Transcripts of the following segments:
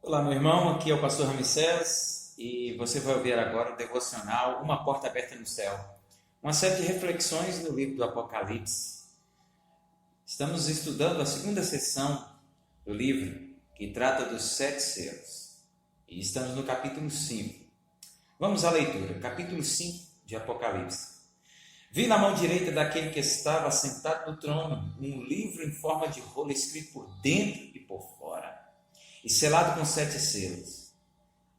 Olá, meu irmão, aqui é o pastor Ramsés e você vai ouvir agora o devocional Uma Porta Aberta no Céu, uma série de reflexões no livro do Apocalipse. Estamos estudando a segunda sessão do livro, que trata dos 7 selos, e estamos no capítulo 5. Vamos à leitura, capítulo 5 de Apocalipse. Vi na mão direita daquele que estava sentado no trono um livro em forma de rolo escrito por dentro e por fora, e selado com 7 selos.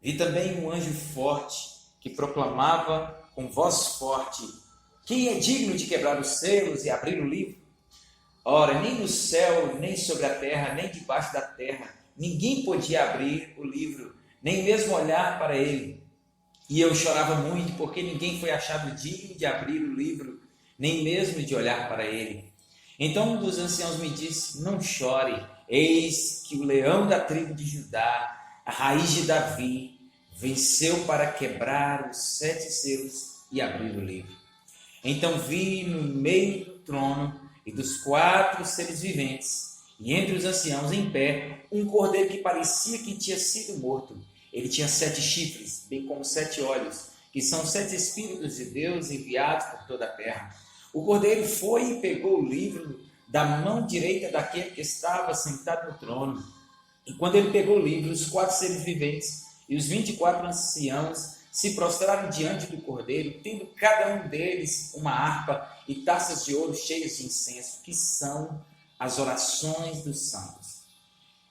Vi também um anjo forte que proclamava com voz forte: quem é digno de quebrar os selos e abrir o livro? Ora, nem no céu, nem sobre a terra, nem debaixo da terra, ninguém podia abrir o livro, nem mesmo olhar para ele. E eu chorava muito, porque ninguém foi achado digno de abrir o livro, nem mesmo de olhar para ele. Então um dos anciãos me disse: não chore, eis que o leão da tribo de Judá, a raiz de Davi, venceu para quebrar os 7 selos e abrir o livro. Então vi no meio do trono e dos 4 seres viventes, e entre os anciãos em pé, um cordeiro que parecia que tinha sido morto. Ele tinha 7 chifres, bem como 7 olhos, que são 7 Espíritos de Deus enviados por toda a terra. O cordeiro foi e pegou o livro da mão direita daquele que estava sentado no trono. E quando ele pegou o livro, os 4 seres viventes e os 24 anciãos se prostraram diante do cordeiro, tendo cada um deles uma harpa e taças de ouro cheias de incenso, que são as orações dos santos.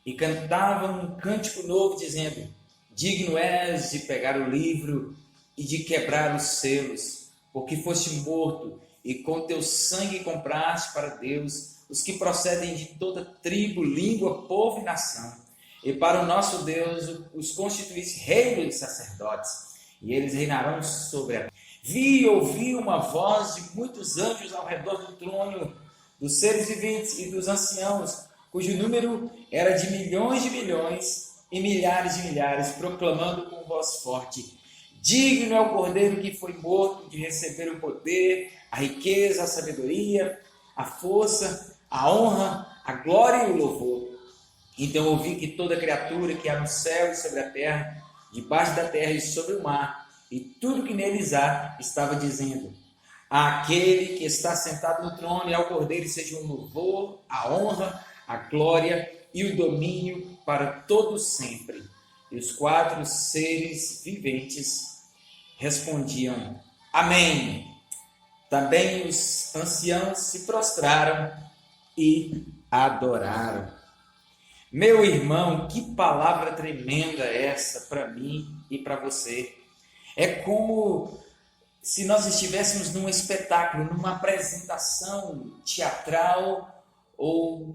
E cantavam um cântico novo, dizendo: digno és de pegar o livro e de quebrar os selos, porque foste morto, e com teu sangue compraste para Deus os que procedem de toda tribo, língua, povo e nação. E para o nosso Deus os constituíste reis e sacerdotes, e eles reinarão sobre a terra. Vi e ouvi uma voz de muitos anjos ao redor do trono, dos seres viventes e dos anciãos, cujo número era de milhões e milhares de milhares, proclamando com voz forte: digno é o cordeiro que foi morto de receber o poder, a riqueza, a sabedoria, a força, a honra, a glória e o louvor. Então ouvi que toda criatura que há no céu e sobre a terra, debaixo da terra e sobre o mar, e tudo que neles há, estava dizendo: àquele que está sentado no trono e ao cordeiro sejam o louvor, a honra, a glória e o domínio para todo sempre. E os 4 seres viventes respondiam: amém. Também os anciãos se prostraram e adoraram. Meu irmão, que palavra tremenda é essa para mim e para você. É como se nós estivéssemos num espetáculo, numa apresentação teatral ou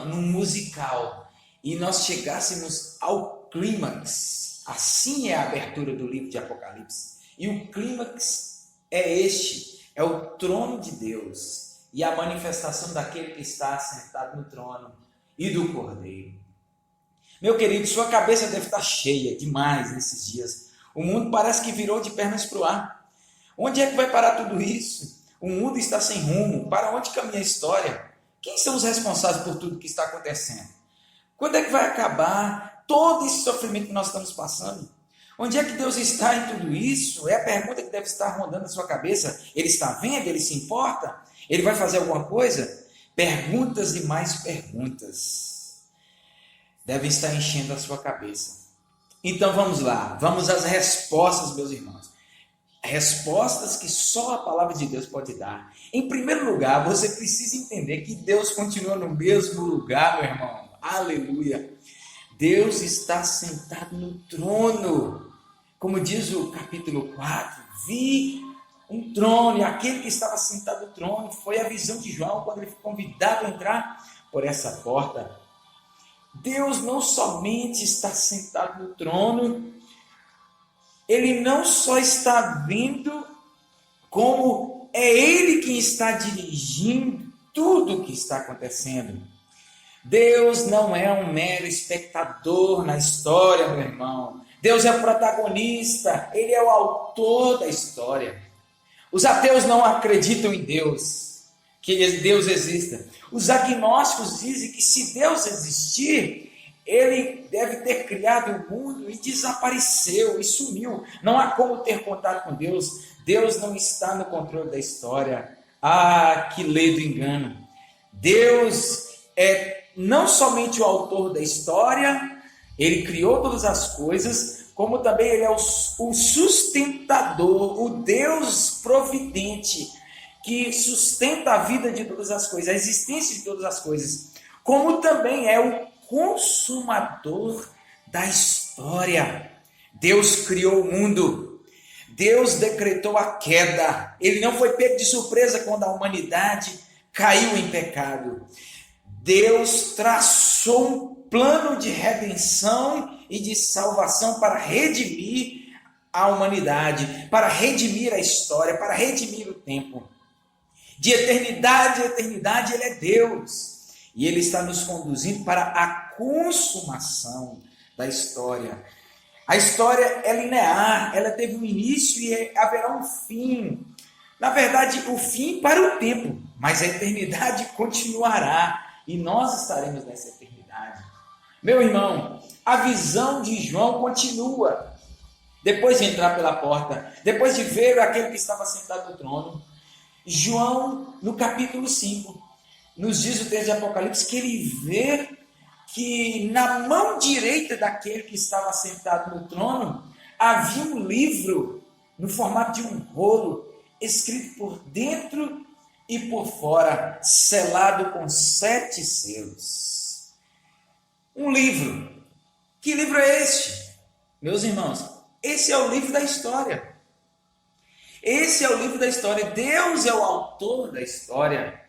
num musical, e nós chegássemos ao clímax. Assim é a abertura do livro de Apocalipse. E o clímax é este: é o trono de Deus e a manifestação daquele que está sentado no trono e do Cordeiro. Meu querido, sua cabeça deve estar cheia demais nesses dias. O mundo parece que virou de pernas para o ar. Onde é que vai parar tudo isso? O mundo está sem rumo. Para onde caminha a história? Quem são os responsáveis por tudo que está acontecendo? Quando é que vai acabar todo esse sofrimento que nós estamos passando? Onde é que Deus está em tudo isso? É a pergunta que deve estar rondando na sua cabeça. Ele está vendo? Ele se importa? Ele vai fazer alguma coisa? Perguntas e mais perguntas devem estar enchendo a sua cabeça. Então vamos lá, vamos às respostas, meus irmãos. Respostas que só a palavra de Deus pode dar. Em primeiro lugar, você precisa entender que Deus continua no mesmo lugar, meu irmão. Aleluia! Deus está sentado no trono. Como diz o capítulo 4, vi um trono, e aquele que estava sentado no trono foi a visão de João quando ele foi convidado a entrar por essa porta. Deus não somente está sentado no trono, ele não só está vendo, como é ele quem está dirigindo tudo o que está acontecendo. Deus não é um mero espectador na história, meu irmão. Deus é o protagonista, ele é o autor da história. Os ateus não acreditam em Deus, que Deus exista. Os agnósticos dizem que se Deus existir, Ele deve ter criado o mundo e desapareceu e sumiu. Não há como ter contato com Deus. Deus não está no controle da história. Ah, que ledo engano. Deus é não somente o autor da história, ele criou todas as coisas, como também ele é o sustentador, o Deus providente, que sustenta a vida de todas as coisas, a existência de todas as coisas, como também é o consumador da história. Deus criou o mundo, Deus decretou a queda, ele não foi pego de surpresa quando a humanidade caiu em pecado. Deus traçou um plano de redenção e de salvação para redimir a humanidade, para redimir a história, para redimir o tempo. De eternidade a eternidade, Ele é Deus. E Ele está nos conduzindo para a consumação da história. A história é linear, ela teve um início e haverá um fim. Na verdade, o fim para o tempo, mas a eternidade continuará e nós estaremos nessa eternidade. Meu irmão, a visão de João continua. Depois de entrar pela porta, depois de ver aquele que estava sentado no trono, João, no capítulo 5, nos diz o texto de Apocalipse que ele vê que na mão direita daquele que estava sentado no trono havia um livro no formato de um rolo, escrito por dentro e por fora, selado com 7 selos. Um livro. Que livro é este? Meus irmãos, esse é o livro da história. Esse é o livro da história. Deus é o autor da história.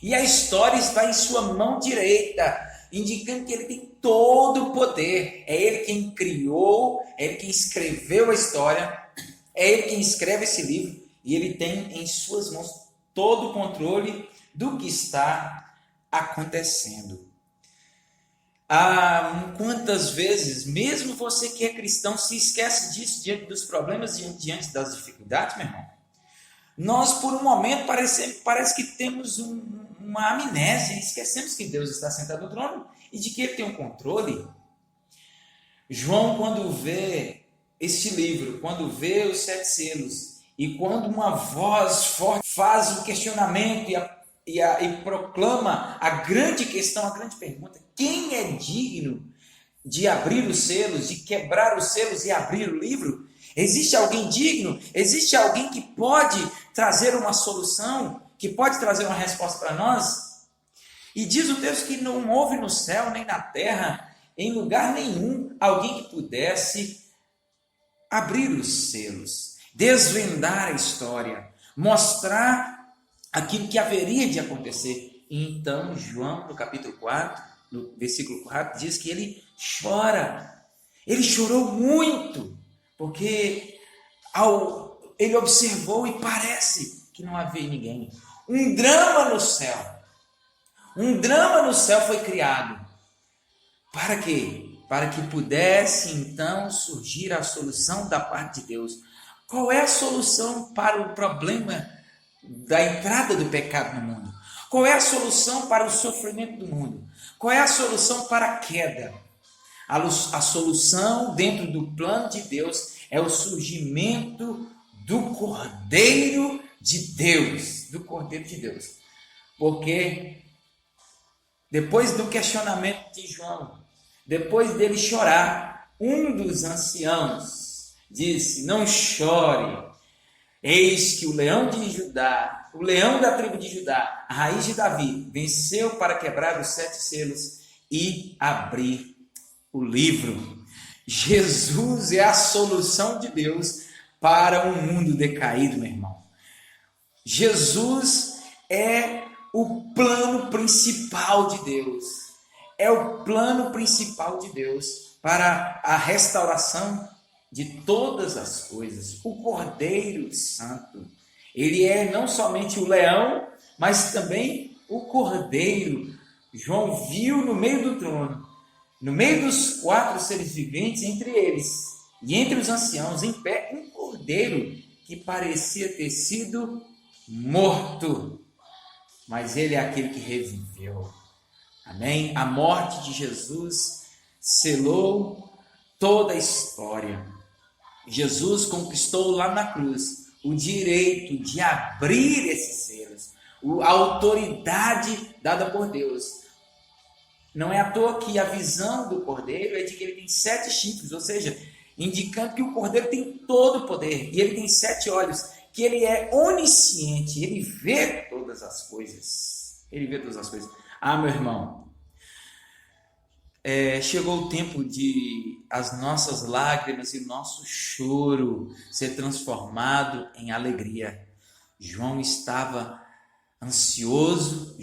E a história está em sua mão direita, indicando que ele tem todo o poder. É ele quem criou, é ele quem escreveu a história, é ele quem escreve esse livro, e ele tem em suas mãos todo o controle do que está acontecendo. Quantas vezes, mesmo você que é cristão, se esquece disso diante dos problemas, diante das dificuldades, meu irmão? Nós, por um momento, parece que temos uma amnésia, esquecemos que Deus está sentado no trono e de que Ele tem um controle. João, quando vê este livro, quando vê os 7 selos, e quando uma voz forte faz um questionamento e proclama a grande questão, a grande pergunta: quem é digno de abrir os selos, de quebrar os selos e abrir o livro? Existe alguém digno? Existe alguém que pode trazer uma solução, que pode trazer uma resposta para nós? E diz o texto que não houve no céu nem na terra, em lugar nenhum, alguém que pudesse abrir os selos, desvendar a história, mostrar aquilo que haveria de acontecer. E então, João, no capítulo 4, no versículo 4, diz que ele chora. Ele chorou muito, porque ele observou e parece que não havia ninguém. Um drama no céu. Um drama no céu foi criado. Para quê? Para que pudesse então surgir a solução da parte de Deus. Qual é a solução para o problema da entrada do pecado no mundo? Qual é a solução para o sofrimento do mundo? Qual é a solução para a queda? A solução dentro do plano de Deus é o surgimento do Cordeiro de Deus. Do Cordeiro de Deus. Porque depois do questionamento de João, depois dele chorar, um dos anciãos disse: não chore, eis que o leão de Judá, o leão da tribo de Judá, a raiz de Davi, venceu para quebrar os 7 selos e abrir o livro. Jesus é a solução de Deus para um mundo decaído, meu irmão. Jesus é o plano principal de Deus. É o plano principal de Deus para a restauração de todas as coisas. O Cordeiro Santo. Ele é não somente o leão, mas também o Cordeiro. João viu no meio do trono, no meio dos 4 seres viventes, entre eles e entre os anciãos, em pé, um cordeiro que parecia ter sido morto. Mas ele é aquele que reviveu. Amém? A morte de Jesus selou toda a história. Jesus conquistou lá na cruz o direito de abrir esses selos, a autoridade dada por Deus. Não é à toa que a visão do cordeiro é de que ele tem 7 chifres, ou seja, indicando que o cordeiro tem todo o poder, e ele tem 7 olhos, que ele é onisciente, ele vê todas as coisas. Ele vê todas as coisas. Ah, meu irmão, chegou o tempo de as nossas lágrimas e o nosso choro ser transformado em alegria. João estava ansioso,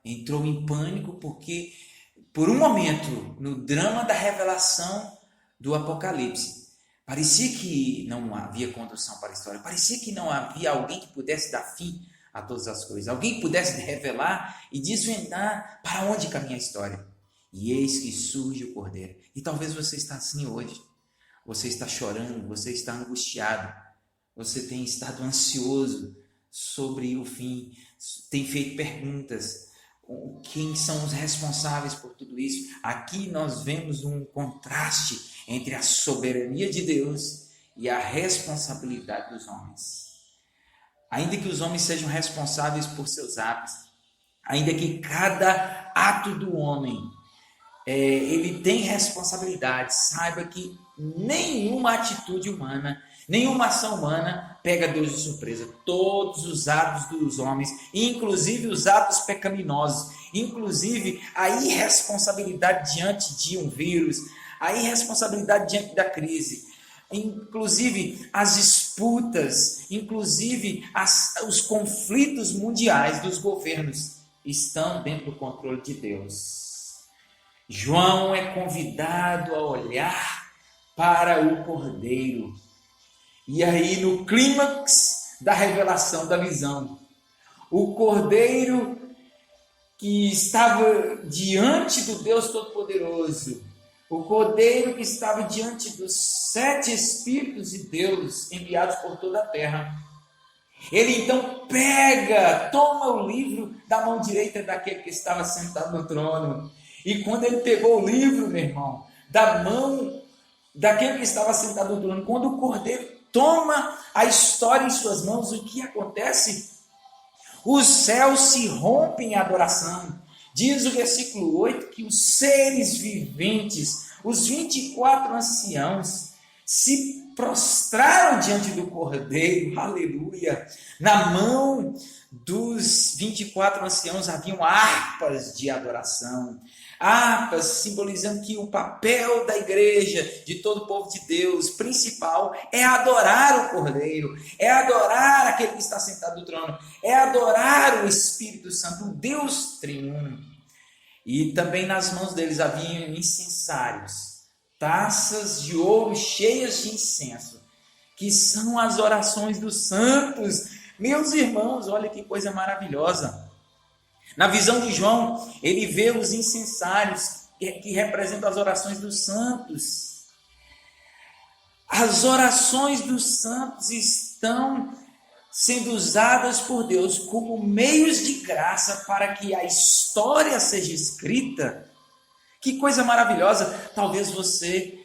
entrou em pânico, porque por um momento, no drama da revelação do Apocalipse, parecia que não havia condução para a história, parecia que não havia alguém que pudesse dar fim a todas as coisas, alguém que pudesse revelar e desvendar para onde caminha a história. E eis que surge o Cordeiro. E talvez você está assim hoje. Você está chorando, você está angustiado, você tem estado ansioso sobre o fim, tem feito perguntas. Quem são os responsáveis por tudo isso? Aqui nós vemos um contraste entre a soberania de Deus e a responsabilidade dos homens. Ainda que os homens sejam responsáveis por seus atos, ainda que cada ato do homem ele tem responsabilidade, saiba que nenhuma atitude humana, nenhuma ação humana pega Deus de surpresa. Todos os atos dos homens, inclusive os atos pecaminosos, inclusive a irresponsabilidade diante de um vírus, a irresponsabilidade diante da crise, inclusive as disputas, inclusive os conflitos mundiais dos governos estão dentro do controle de Deus. João é convidado a olhar para o Cordeiro. E aí, no clímax da revelação da visão, o Cordeiro que estava diante do Deus Todo-Poderoso, o Cordeiro que estava diante dos 7 Espíritos de Deus enviados por toda a terra, ele então toma o livro da mão direita daquele que estava sentado no trono. E quando ele pegou o livro, meu irmão, da mão daquele que estava sentado no trono, quando o Cordeiro toma a história em suas mãos, o que acontece? Os céus se rompem em adoração. Diz o versículo 8 que os seres viventes, os 24 anciãos, se prostraram diante do Cordeiro, aleluia. Na mão dos 24 anciãos haviam harpas de adoração. Harpas simbolizando que o papel da igreja, de todo o povo de Deus, principal, é adorar o Cordeiro, é adorar aquele que está sentado no trono, é adorar o Espírito Santo, o Deus triuno. E também nas mãos deles haviam incensários, taças de ouro cheias de incenso, que são as orações dos santos. Meus irmãos, olha que coisa maravilhosa. Na visão de João, ele vê os incensários que representam as orações dos santos. As orações dos santos estão sendo usadas por Deus como meios de graça para que a história seja escrita. Que coisa maravilhosa! Talvez você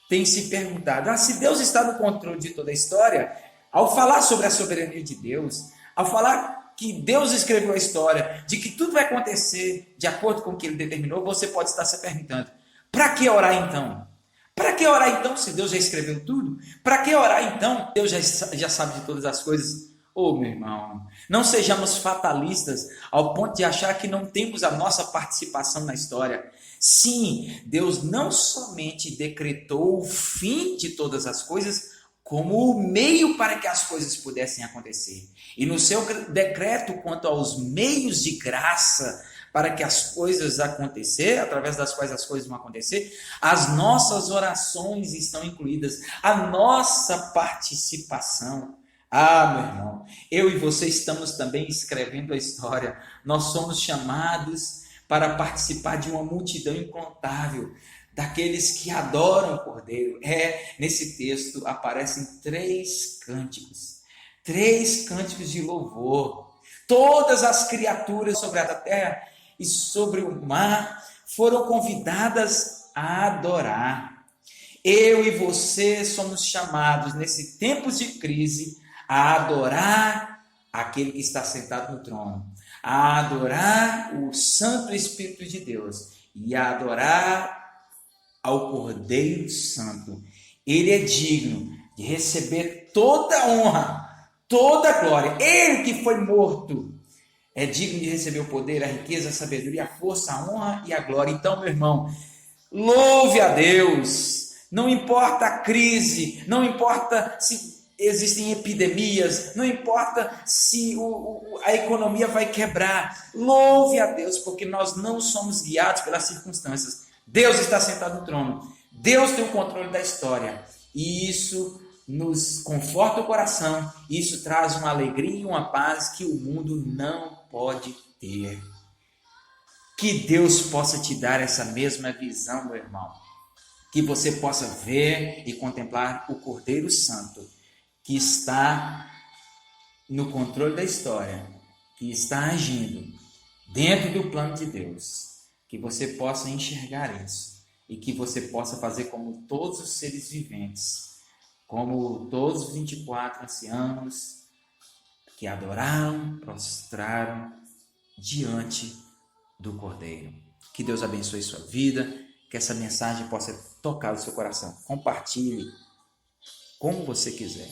tenha se perguntado, se Deus está no controle de toda a história, ao falar sobre a soberania de Deus, ao falar que Deus escreveu a história, de que tudo vai acontecer de acordo com o que Ele determinou, você pode estar se perguntando, para que orar então? Para que orar então se Deus já escreveu tudo? Para que orar então? Deus já sabe de todas as coisas. Meu irmão, não sejamos fatalistas ao ponto de achar que não temos a nossa participação na história. Sim, Deus não somente decretou o fim de todas as coisas, como o meio para que as coisas pudessem acontecer. E no seu decreto quanto aos meios de graça para que as coisas acontecer, através das quais as coisas vão acontecer, as nossas orações estão incluídas, a nossa participação. Meu irmão, eu e você estamos também escrevendo a história. Nós somos chamados para participar de uma multidão incontável, daqueles que adoram o Cordeiro. Nesse texto aparecem 3 cânticos de louvor. Todas as criaturas sobre a terra e sobre o mar foram convidadas a adorar. Eu e você somos chamados, nesse tempo de crise, a adorar aquele que está sentado no trono, a adorar o Santo Espírito de Deus e a adorar ao Cordeiro Santo. Ele é digno de receber toda a honra, toda a glória. Ele que foi morto é digno de receber o poder, a riqueza, a sabedoria, a força, a honra e a glória. Então, meu irmão, louve a Deus. Não importa a crise, não importa se existem epidemias, não importa se a economia vai quebrar. Louve a Deus, porque nós não somos guiados pelas circunstâncias. Deus está sentado no trono. Deus tem o controle da história. E isso nos conforta o coração. Isso traz uma alegria e uma paz que o mundo não pode ter. Que Deus possa te dar essa mesma visão, meu irmão. Que você possa ver e contemplar o Cordeiro Santo, que está no controle da história, que está agindo dentro do plano de Deus. Que você possa enxergar isso e que você possa fazer como todos os seres viventes, como todos os 24 anciãos que adoraram, prostraram diante do Cordeiro. Que Deus abençoe sua vida, que essa mensagem possa tocar o seu coração. Compartilhe como você quiser.